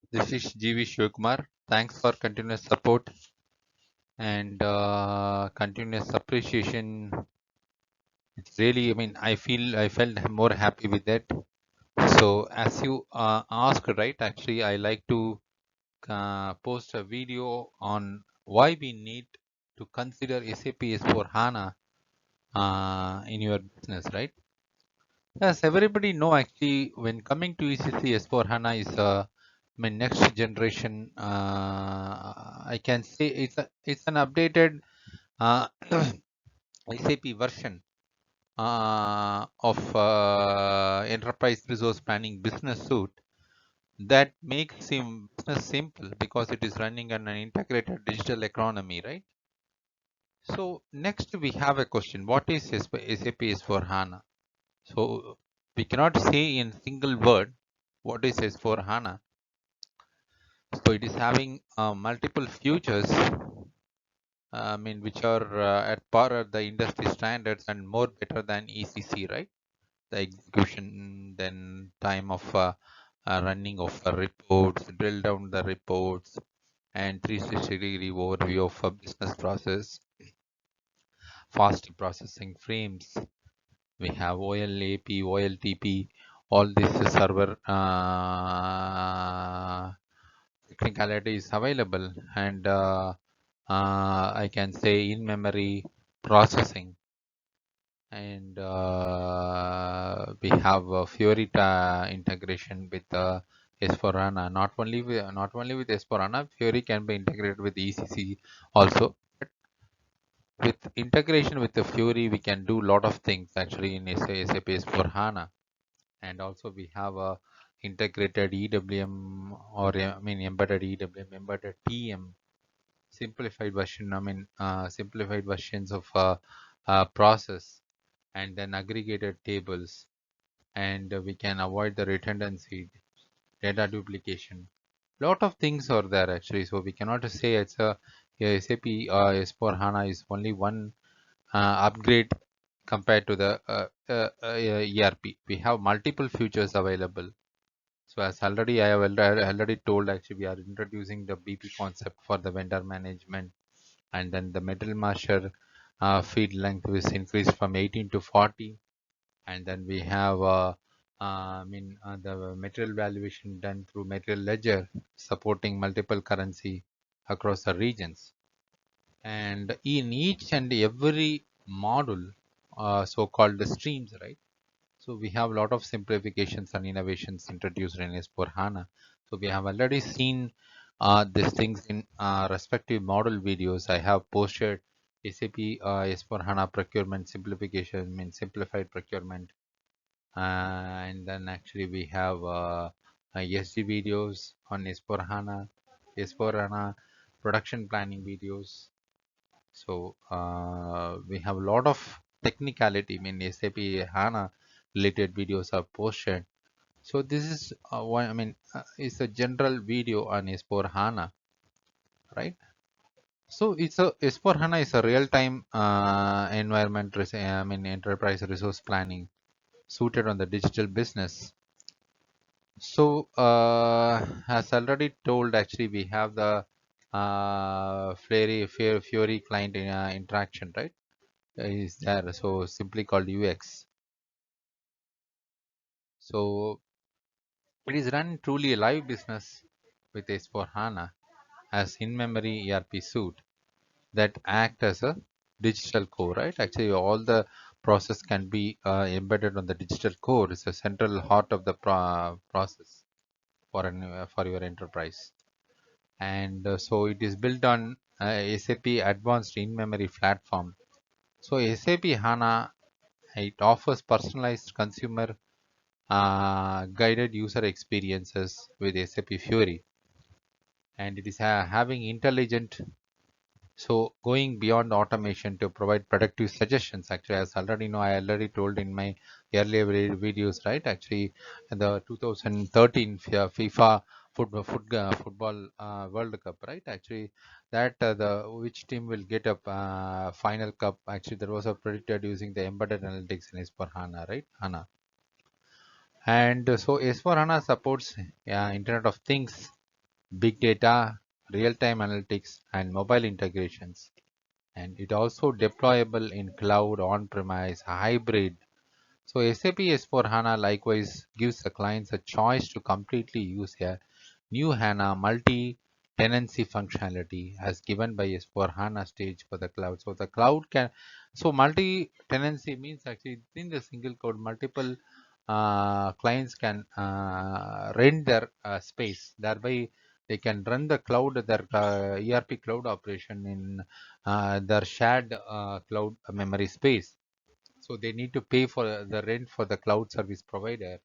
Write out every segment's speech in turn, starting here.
This is GV Shivkumar. Thanks for continuous support and continuous appreciation. It's really, I felt more happy with that. So, as you asked, right? Actually, I like to post a video on why we need to consider SAP S4 HANA in your business, right? Yes, everybody know actually when coming to ECC S4 HANA is my next generation. I can say it's an updated uh, SAP version of enterprise resource planning business suite that makes business simple because it is running on an integrated digital economy, right? So next we have a question: what is SAP S4 HANA? So we cannot say in single word what is S4 HANA. So it is having multiple features, which are at par at the industry standards and more better than ECC, right? The execution, then time of running of the reports, drill down the reports, and 360-degree overview of a business process, fast processing frames. We have OLAP, OLTP, all this server technicality is available, and I can say in memory processing, and we have Fiori integration with S4HANA. Not only with S4HANA, Fiori can be integrated with ECC also. But with integration with the Fiori, we can do a lot of things actually in SAP S4HANA. And also we have a integrated EWM, or embedded EWM, embedded TM, simplified version, simplified versions of process, and then aggregated tables, and we can avoid the redundancy, data duplication. Lot of things are there actually, so we cannot say it's a SAP S4 HANA is only one upgrade compared to the ERP. We have multiple features available. So as I have already told, actually we are introducing the BP concept for the vendor management, and then the metal masher feed length is increased from 18 to 40, and then we have the material valuation done through material ledger, supporting multiple currency across the regions, and in each and every module, so-called the streams, right? So we have a lot of simplifications and innovations introduced in S4 HANA. So we have already seen these things in respective model videos. I have posted SAP S4 HANA procurement simplification, simplified procurement. And then actually we have SD videos on S4 HANA, S4 HANA production planning videos. So we have a lot of technicality. SAP HANA related videos are posted. So this is one. It's a general video on S4 HANA, right? So it's a S4 HANA is a real-time environment. Enterprise resource planning suited on the digital business. So as already told, actually we have the Fiori client interaction, right? Is there, so simply called UX. So it is run truly a live business with S4 HANA as in-memory ERP suite that act as a digital core, right? Actually, all the process can be embedded on the digital core. It's a central heart of the process for your enterprise, and so it is built on SAP Advanced In-Memory Platform. So SAP HANA, it offers personalized consumer guided user experiences with SAP Fiori, and it is having intelligent, so going beyond automation to provide productive suggestions. Actually, as already know, I already told in my earlier videos, right? Actually, the 2013 FIFA football World Cup, right? Actually, that the which team will get a final cup. Actually, there was a predicted using the embedded analytics in S4 HANA, right? And so S4 HANA supports Internet of Things big data, real-time analytics, and mobile integrations. And it also deployable in cloud, on-premise, hybrid. So SAP S/4HANA likewise gives the clients a choice to completely use a new HANA multi-tenancy functionality as given by S/4HANA stage for the cloud. So the cloud can, so multi-tenancy means actually in the single code, multiple clients can rent their space. Thereby, they can run the cloud, their ERP cloud operation in their shared cloud memory space. So they need to pay for the rent for the cloud service provider.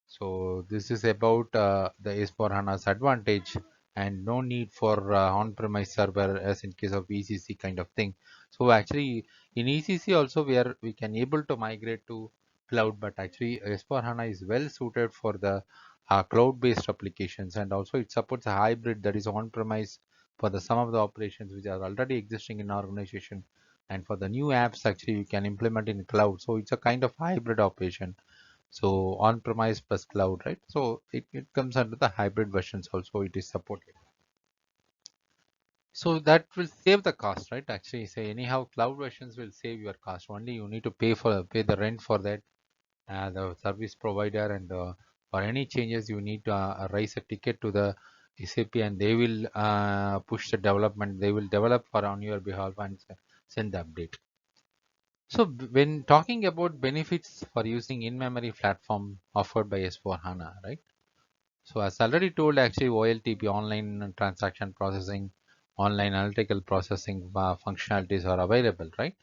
So this is about the S/4HANA's advantage, and no need for on-premise server as in case of ECC kind of thing. So actually in ECC also we can able to migrate to cloud, but actually S/4HANA is well suited for the cloud-based applications, and also it supports a hybrid, that is on-premise for the some of the operations which are already existing in organization, and for the new apps actually you can implement in cloud. So it's a kind of hybrid operation, so on-premise plus cloud, right? So it comes under the hybrid versions also, it is supported. So that will save the cost, right? Actually, say anyhow, cloud versions will save your cost. Only you need to pay the rent for that, the service provider, and for any changes you need to raise a ticket to the SAP, and they will push the development. They will develop for on your behalf and send the update. So when talking about benefits for using in-memory platform offered by S/4HANA, right? So as already told, actually OLTP, online transaction processing, online analytical processing functionalities are available, right?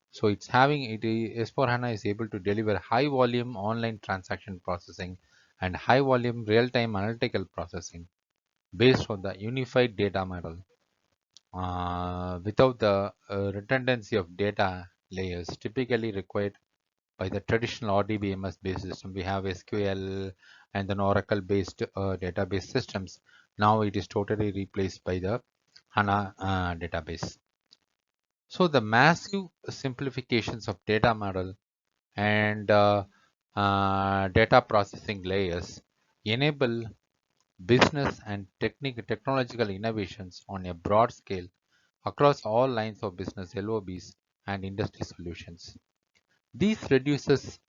So it's having S/4HANA is able to deliver high volume online transaction processing and high volume real-time analytical processing based on the unified data model, without the redundancy of data layers typically required by the traditional RDBMS based system. We have SQL and then Oracle based database systems. Now it is totally replaced by the HANA database. So the massive simplifications of data model and data processing layers enable business and technological innovations on a broad scale across all lines of business, LOBs, and industry solutions. This reduces,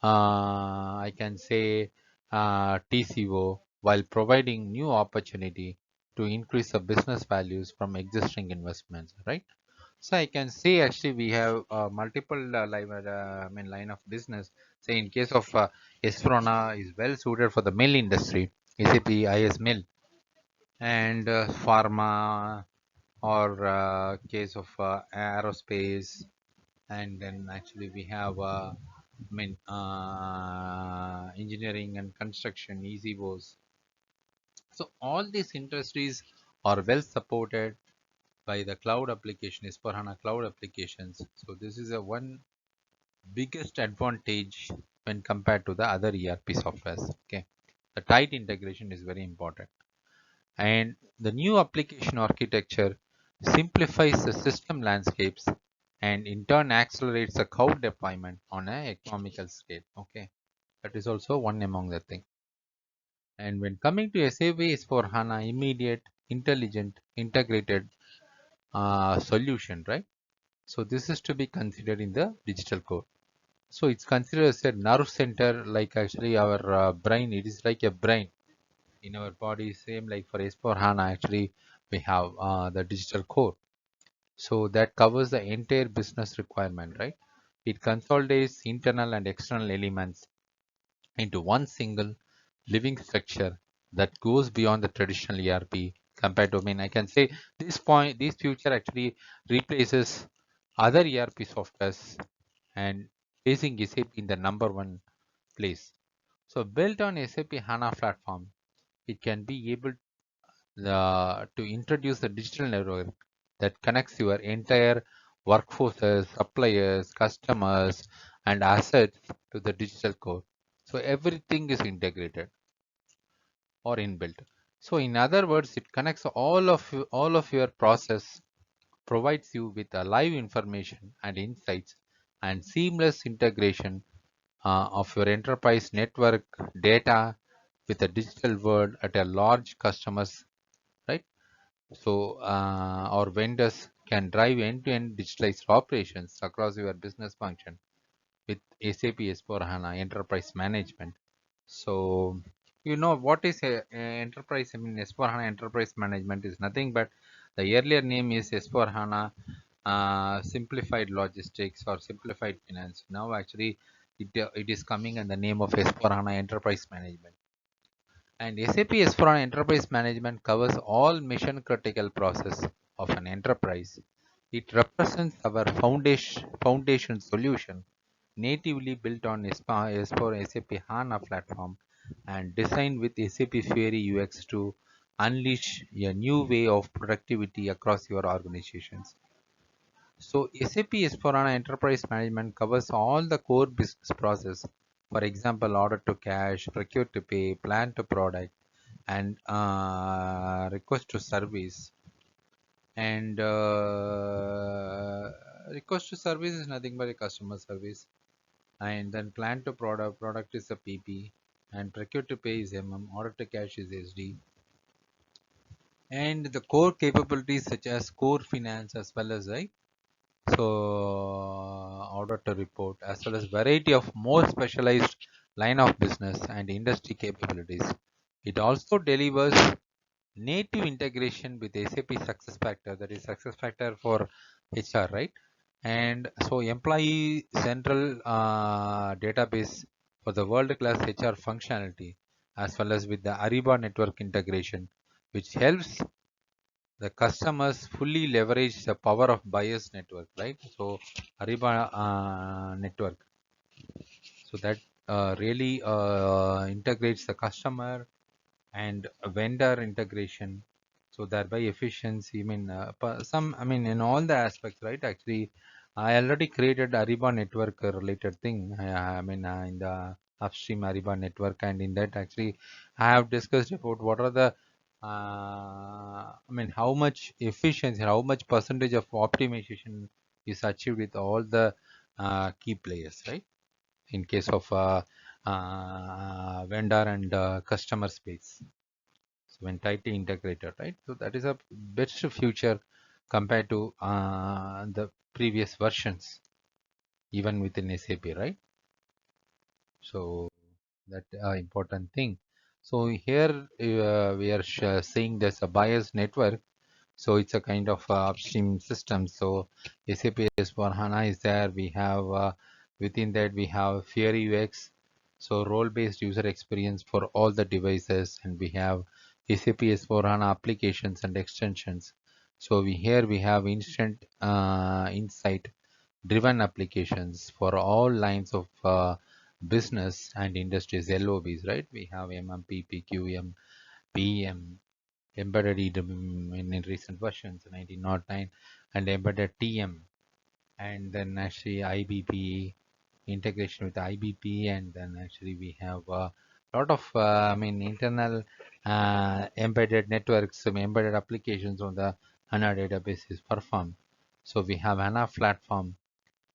I can say, TCO while providing new opportunity to increase the business values from existing investments, right? So I can say actually we have multiple line of business. Say in case of Esfrona is well suited for the mill industry, SAP IS mill, and pharma, or case of aerospace, and then actually we have engineering and construction, easy woes. So all these industries are well supported by the cloud application, is for HANA cloud applications. So this is a one biggest advantage when compared to the other ERP softwares. Okay, the tight integration is very important, and the new application architecture simplifies the system landscapes and in turn accelerates the cloud deployment on an economical scale. Okay, that is also one among the thing. And when coming to SAP is for HANA immediate, intelligent, integrated solution, right? So this is to be considered in the digital core. So it's considered as a nerve center, like actually our brain. It is like a brain in our body, same like for S4 HANA. Actually, we have the digital core. So that covers the entire business requirement, right? It consolidates internal and external elements into one single living structure that goes beyond the traditional ERP compared to, I mean, I can say this future actually replaces other ERP softwares and placing SAP in the number one place. So built on SAP HANA platform, it can be able to introduce the digital network that connects your entire workforces, suppliers, customers, and assets to the digital core. So everything is integrated or inbuilt. So in other words, it connects all of your process, provides you with a live information and insights, and seamless integration of your enterprise network data with the digital world at a large customers So our vendors can drive end-to-end digitalized operations across your business function with SAP S/4HANA Enterprise Management. So you know what is a enterprise? I mean, S/4HANA Enterprise Management is nothing but the earlier name is S/4HANA Simplified Logistics or Simplified Finance. Now actually it is coming in the name of S/4HANA Enterprise Management. And SAP S/4HANA Enterprise Management covers all mission critical process of an enterprise. It represents our foundation solution natively built on S4 SAP HANA platform and designed with SAP Fiori UX to unleash a new way of productivity across your organizations. So SAP S/4HANA Enterprise Management covers all the core business process. For example, order to cash, procure to pay, plan to product, and request to service. And request to service is nothing but a customer service. And then plan to product is a PP, and procure to pay is order to cash is SD. And the core capabilities such as core finance as well as right. So order to report as well as variety of more specialized line of business and industry capabilities. It also delivers native integration with SAP SuccessFactor, that is SuccessFactor for HR, right? And so employee central database for the world-class HR functionality, as well as with the Ariba network integration, which helps the customers fully leverage the power of buyers network, right? So Ariba network, so that really integrates the customer and vendor integration, so thereby efficiency. I mean some, I mean in all the aspects, right? Actually I already created Ariba network related thing. I mean in the upstream Ariba network, and in that actually I have discussed about what are the I mean how much efficiency, how much percentage of optimization is achieved with all the key players, right? In case of vendor and customer space. So when tightly integrated, right? So that is a best future compared to the previous versions, even within SAP, right? So that important thing. So here we are saying there's a bias network. So it's a kind of upstream system. So SAP S/4HANA is there. We have within that we have Fiori UX, so role-based user experience for all the devices, and we have SAP S/4HANA applications and extensions. So we have instant insight driven applications for all lines of business and industries, LOBs, right? We have MMP, PQM, PM, embedded EWM in recent versions, 1909, and embedded TM, and then actually IBP, integration with IBP, and then actually we have a lot of, I mean, internal embedded networks, some embedded applications on the HANA database is performed. So we have HANA platform,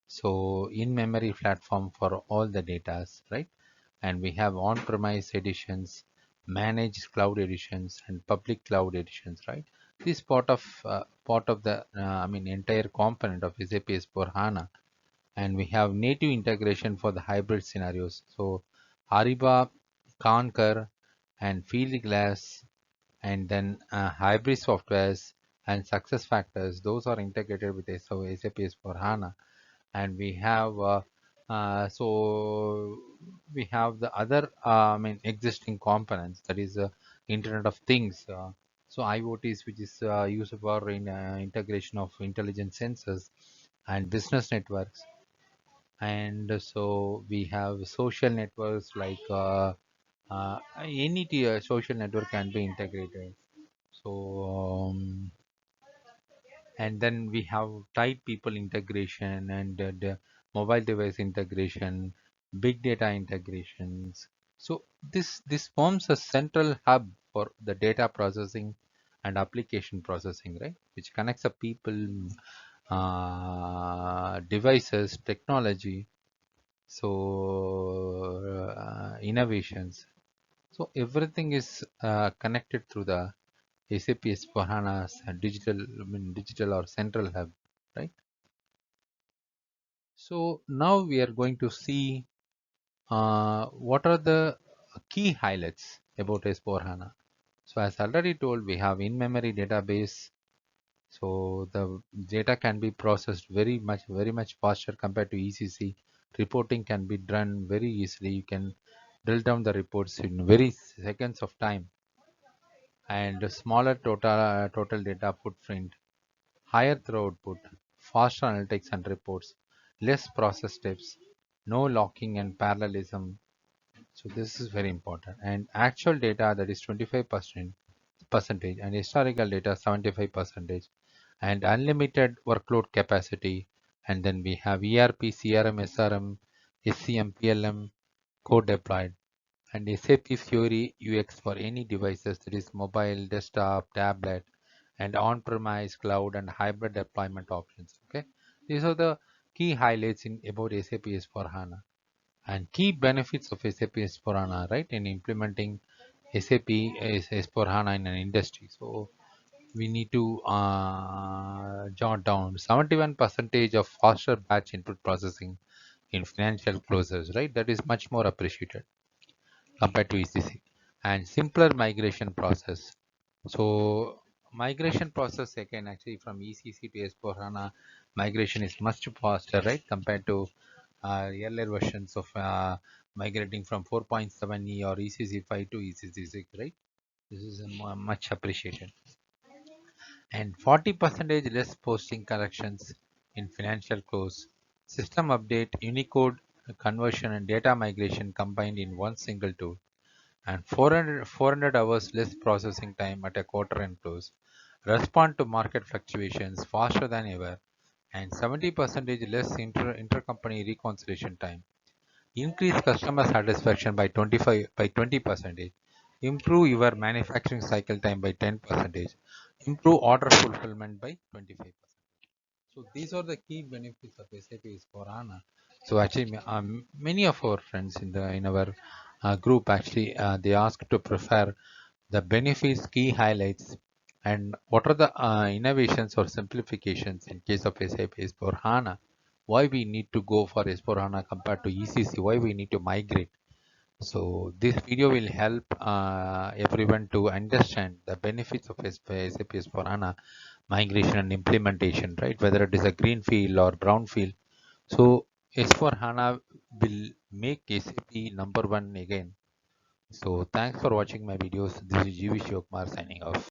so in-memory platform for all the datas, right? And we have on-premise editions, managed cloud editions, and public cloud editions, right? This part of the I mean entire component of SAP S/4HANA, and we have native integration for the hybrid scenarios. So Ariba, Concur, and Fieldglass, and then hybrid softwares and success factors. Those are integrated with SAP S/4HANA, and we have so we have the other I mean existing components, that is Internet of Things, so IoTs, which is used for integration of intelligent sensors and business networks. And so we have social networks like any social network can be integrated. So and then we have tight people integration and the mobile device integration, big data integrations. So this forms a central hub for the data processing and application processing, right? Which connects the people, devices, technology, so innovations. So everything is connected through the SAP S/4HANA's digital or central hub, right? So now we are going to see what are the key highlights about S/4HANA. So as already told, we have in-memory database. So the data can be processed very much faster compared to ECC. Reporting can be done very easily. You can drill down the reports in very seconds of time, and a smaller total data footprint, higher throughput, faster analytics and reports, less process steps, no locking and parallelism. So this is very important. And actual data, that is 25% percentage, and historical data 75 percentage, and unlimited workload capacity. And then we have ERP, CRM, SRM, SCM, PLM, code deployed, and SAP Fiori UX for any devices, that is mobile, desktop, tablet, and on-premise, cloud, and hybrid deployment options. Okay, these are the key highlights in about SAP S/4HANA and key benefits of SAP S/4HANA, right, in implementing SAP S/4HANA in an industry. So we need to jot down 71 percentage of faster batch input processing in financial closes, right? That is much more appreciated compared to ECC, and simpler migration process. So migration process again, actually from ECC to S/4HANA, migration is much faster, right, compared to earlier versions of migrating from 4.7e or ECC 5 to ECC 6, right? This is much appreciated. And 40 percentage less posting corrections in financial close. System update, Unicode conversion, and data migration combined in one single tool, and 400 hours less processing time at a quarter end close, respond to market fluctuations faster than ever, and 70% less intercompany reconciliation time, increase customer satisfaction by 20%, improve your manufacturing cycle time by 10%, improve order fulfillment by 25%. So these are the key benefits of SAP S/4HANA. So actually, many of our friends in our group actually they ask to prefer the benefits, key highlights, and what are the innovations or simplifications in case of SAP S/4HANA. Why we need to go for S/4HANA compared to ECC? Why we need to migrate? So this video will help everyone to understand the benefits of SAP S/4HANA migration and implementation, right? Whether it is a greenfield or brownfield. So S/4HANA will make SAP number one again. So thanks for watching my videos. This is GV Shivakumar signing off.